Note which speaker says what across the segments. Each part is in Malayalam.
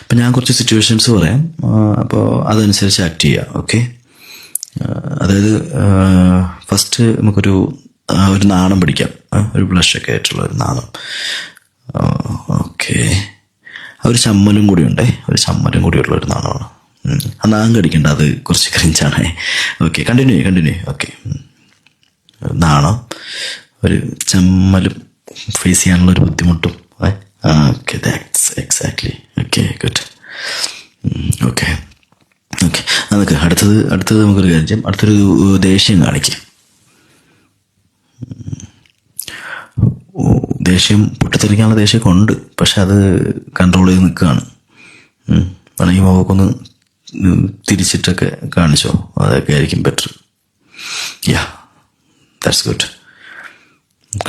Speaker 1: അപ്പം ഞാൻ കുറച്ച് സിറ്റുവേഷൻസ് പറയാം, അപ്പോൾ അതനുസരിച്ച് ആക്ട് ചെയ്യുക. ഓക്കെ, അതായത് ഫസ്റ്റ് നമുക്കൊരു നാണം പിടിക്കാം, ഒരു ബ്ലഷൊക്കെ ആയിട്ടുള്ള ഒരു നാണം. ഓക്കെ, ഒരു ചമ്മലും കൂടി ഉണ്ടേ, ഒരു ചമ്മലും കൂടിയുള്ള ഒരു നാണമാണ്. ആ നാം കടിക്കണ്ട, അത് കുറച്ച് ക്രിഞ്ചാണേ. Okay, continue. ഓക്കെ, നാണം, ഒരു ചമ്മലും ഫേസ് ചെയ്യാനുള്ള ഒരു ബുദ്ധിമുട്ടും. Okay, that's exactly. Okay, good. Okay, നമുക്ക് അടുത്തത് നമുക്കൊരു കാര്യം ചെയ്യാം. അടുത്തൊരു ദേഷ്യം കാണിക്കും. ദേഷ്യം പൊട്ടിത്തെറിക്കാനുള്ള ദേഷ്യമൊക്കെ ഉണ്ട്, പക്ഷെ അത് കൺട്രോൾ ചെയ്ത് നിൽക്കുകയാണ്. വേണമെങ്കിൽ മുഖമൊന്ന് തിരിച്ചിട്ടൊക്കെ കാണിച്ചോ, അതൊക്കെ ആയിരിക്കും ബെറ്റർ. Yeah, that's good.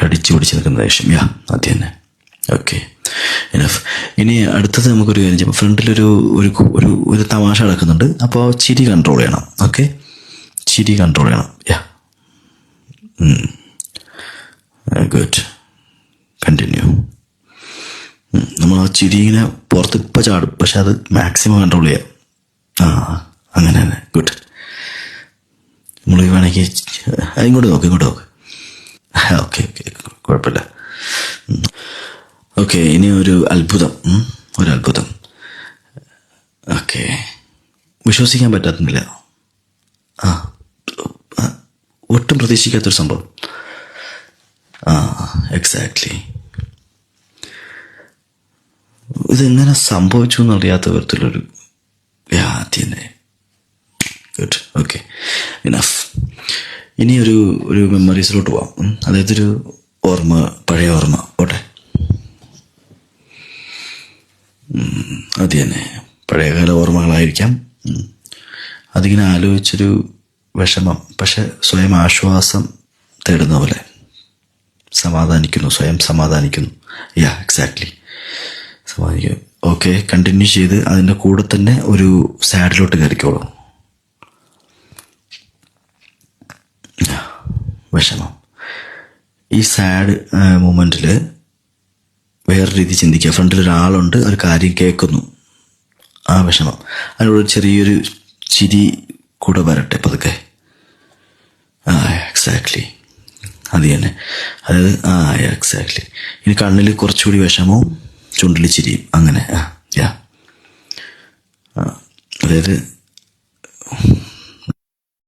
Speaker 1: കടിച്ചു പിടിച്ച് നിൽക്കുന്ന ദേഷ്യം, യാ, അത് തന്നെ. Okay, enough. ഇനി അടുത്തത് നമുക്കൊരു കാര്യം ചെയ്യാം. ഫ്രണ്ടിലൊരു ഒരു ഒരു തമാശ നടക്കുന്നുണ്ട്, അപ്പോൾ ചിരി കൺട്രോൾ ചെയ്യണം. ഓക്കെ, ചിരി കൺട്രോൾ ചെയ്യണം. യാ, ഗുഡ്. കണ്ടിന്യൂ. നമ്മൾ ആ ചിരി ഇങ്ങനെ പുറത്ത് ഇപ്പം ചാടും, പക്ഷെ അത് മാക്സിമം കൺട്രോൾ ചെയ്യാം. അങ്ങനെ തന്നെ. ഗുഡ്. നമ്മൾ വേണമെങ്കിൽ ഇങ്ങോട്ട് നോക്ക്. ഓക്കെ, കുഴപ്പമില്ല. ഓക്കെ, ഇനി ഒരു അത്ഭുതം. ഓക്കെ, വിശ്വസിക്കാൻ പറ്റാത്തുന്നില്ല. ഒട്ടും പ്രതീക്ഷിക്കാത്തൊരു സംഭവം. എക്സാക്ട്ലി. ഇതെങ്ങനെ സംഭവിച്ചു എന്നറിയാത്ത വിധത്തിലൊരു തന്നെ. ഗുഡ്. Okay, enough. ഇനി ഒരു മെമ്മറീസിലോട്ട് പോവാം. അതായത് ഒരു പഴയ ഓർമ്മ പോട്ടെ. അത് തന്നെ, പഴയകാല ഓർമ്മകളായിരിക്കാം. അതിങ്ങനെ ആലോചിച്ചൊരു വിഷമം, പക്ഷെ സ്വയം ആശ്വാസം തേടുന്ന പോലെ സ്വയം സമാധാനിക്കുന്നു. യാ, എക്സാക്ട്ലി, സമാധാനിക്കുന്നു. ഓക്കെ, കണ്ടിന്യൂ ചെയ്ത് അതിൻ്റെ കൂടെ തന്നെ ഒരു സാഡിലോട്ട് കയറിക്കോളൂ. വിഷമം. ഈ സാഡ് മൊമെൻറ്റിൽ വേറെ രീതി ചിന്തിക്കുക. ഫ്രണ്ടിൽ ഒരാളുണ്ട്, ഒരു കാര്യം കേൾക്കുന്നു, ആ വിഷമം, അതിനോട് ചെറിയൊരു ചിരി കൂടെ വരട്ടെ പതുക്കെ. എക്സാക്ട്ലി, അത് തന്നെ. അതായത് എക്സാക്ട്ലി. ഇനി കണ്ണിൽ കുറച്ചുകൂടി വിഷമവും ചുണ്ടിൽ ചിരിയും, അങ്ങനെ. യാ, അതായത്